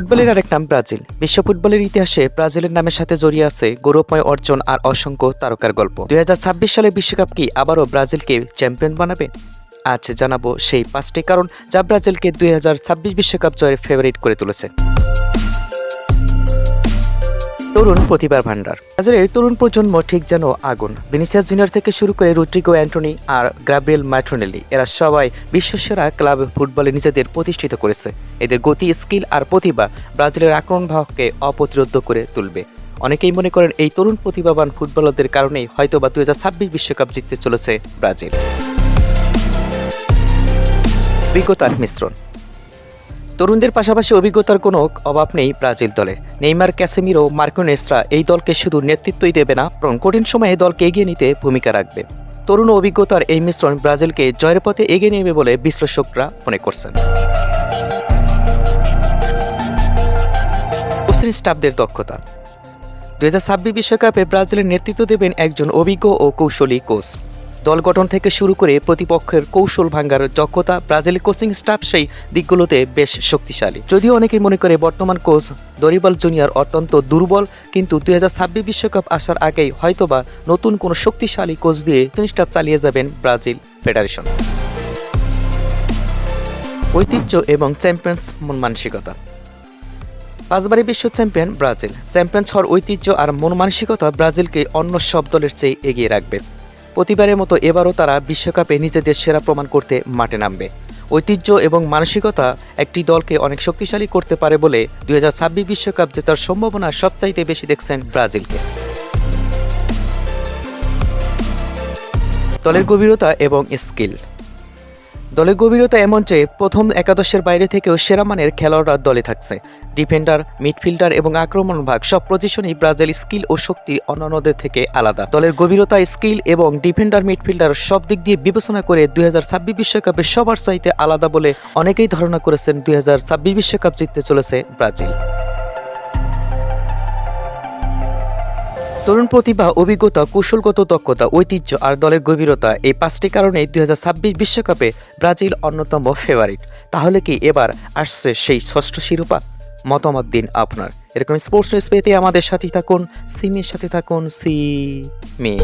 ফুটবলের আরেক নাম ব্রাজিল। বিশ্ব ফুটবলের ইতিহাসে ব্রাজিলের নামের সাথে জড়িয়ে আছে গৌরবময় অর্জন আর অসংখ্য তারকার গল্প। 2026 সালে বিশ্বকাপ কি আবারও ব্রাজিলকে চ্যাম্পিয়ন বানাবে? আজ জানাবো সেই 5টি কারণ যা ব্রাজিলকে 2026 বিশ্বকাপ জয়ের ফেভারিট করে তুলেছে। তরুণ প্রতিভার ভান্ডার। ব্রাজিলের তরুণ প্রজন্ম ঠিক যেন আগুন। ভিনিসিয়াস জুনিয়র থেকে শুরু করে রদ্রিগো, অ্যান্টনি আর গ্যাব্রিয়েল মার্টিনেলি, এরা সবাই বিশ্বসেরা ক্লাব ফুটবলে নিজেদের প্রতিষ্ঠিত করেছে। এদের গতি, স্কিল আর প্রতিভা ব্রাজিলের আক্রমণভাগকে অপ্রতিরোধ করে তুলবে। অনেকেই মনে করেন এই তরুণ প্রতিভাবান ফুটবলারদের কারণেই হয়তোবা 2026 বিশ্বকাপ জিততে চলেছে ব্রাজিল। অভিজ্ঞতার মিশ্রণ। তরুণদের পাশাপাশি অভিজ্ঞতার কোনো অভাব নেই ব্রাজিল দলে। নেইমার, ক্যাসেমিরো, মার্কিনেসরা এই দলকে শুধু নেতৃত্বই দেবে না, বরং কঠিন সময়ে দলকে এগিয়ে নিতে ভূমিকা রাখবে। তরুণ অভিজ্ঞতার এই মিশ্রণ ব্রাজিলকে জয়ের পথে এগিয়ে নেবে বলে বিশ্লেষকরা মনে করছেন। কোচিং স্টাফদের দক্ষতা। 2026 বিশ্বকাপে ব্রাজিলের নেতৃত্ব দেবেন একজন অভিজ্ঞ ও কৌশলী কোচ। দল গঠন থেকে শুরু করে প্রতিপক্ষের কৌশল ভাঙার দক্ষতা ব্রাজিলের কোচিং স্টাফ সেই দিকগুলোতে বেশ শক্তিশালী। যদিও অনেকেই মনে করে বর্তমান কোচ দরিবাল জুনিয়র অত্যন্ত দুর্বল, কিন্তু 2026 বিশ্বকাপ আসার আগেই হয়তোবা নতুন কোনো শক্তিশালী কোচ দিয়ে কোচিং স্টাফ চালিয়ে যাবেন ব্রাজিল ফেডারেশন। ঐতিহ্য এবং চ্যাম্পিয়ন্স মন মানসিকতা। 5বারের বিশ্ব চ্যাম্পিয়ন ব্রাজিল। চ্যাম্পিয়ন্স হওয়ার ঐতিহ্য আর মন মানসিকতা ব্রাজিলকে অন্য সব দলের চেয়ে এগিয়ে রাখবে। প্রতিবারের মতো এবারও তারা বিশ্বকাপে নিজেদের সেরা প্রমাণ করতে মাঠে নামবে। ঐতিহ্য এবং মানসিকতা একটি দলকে অনেক শক্তিশালী করতে পারে বলে 2026 বিশ্বকাপ জেতার সম্ভাবনা সবচাইতে বেশি দেখছেন ব্রাজিলকে। দলের গভীরতা এবং স্কিল। দলের গভীরতা এমন যে প্রথম একাদশের বাইরে থেকেও সেরা মানের খেলোয়াড়রা দলে থাকছে। ডিফেন্ডার, মিডফিল্ডার এবং আক্রমণ ভাগ সব পজিশনেই ব্রাজিল স্কিল ও শক্তি অন্যান্যদের থেকে আলাদা। দলের গভীরতা, স্কিল এবং ডিফেন্ডার, মিডফিল্ডার সব দিক দিয়ে বিবেচনা করে 2026 বিশ্বকাপে সবার চাইতে আলাদা বলে অনেকেই ধারণা করেছেন 2026 বিশ্বকাপ জিততে চলেছে ব্রাজিল। তরুণ প্রতিভা, অভিজ্ঞতা, কৌশলগত দক্ষতা, ঐতিহ্য আর দলের গভীরতা, এই 5টি কারণে 2026 বিশ্বকাপে ব্রাজিল অন্যতম ফেভারিট। তাহলে কি এবার আসছে সেই ষষ্ঠ শিরোপা? মতামত দিন আপনার। এরকম স্পোর্টস নিউজ পেতে আমাদের সাথে থাকুন, সিমির সাথে থাকুন, সিমি।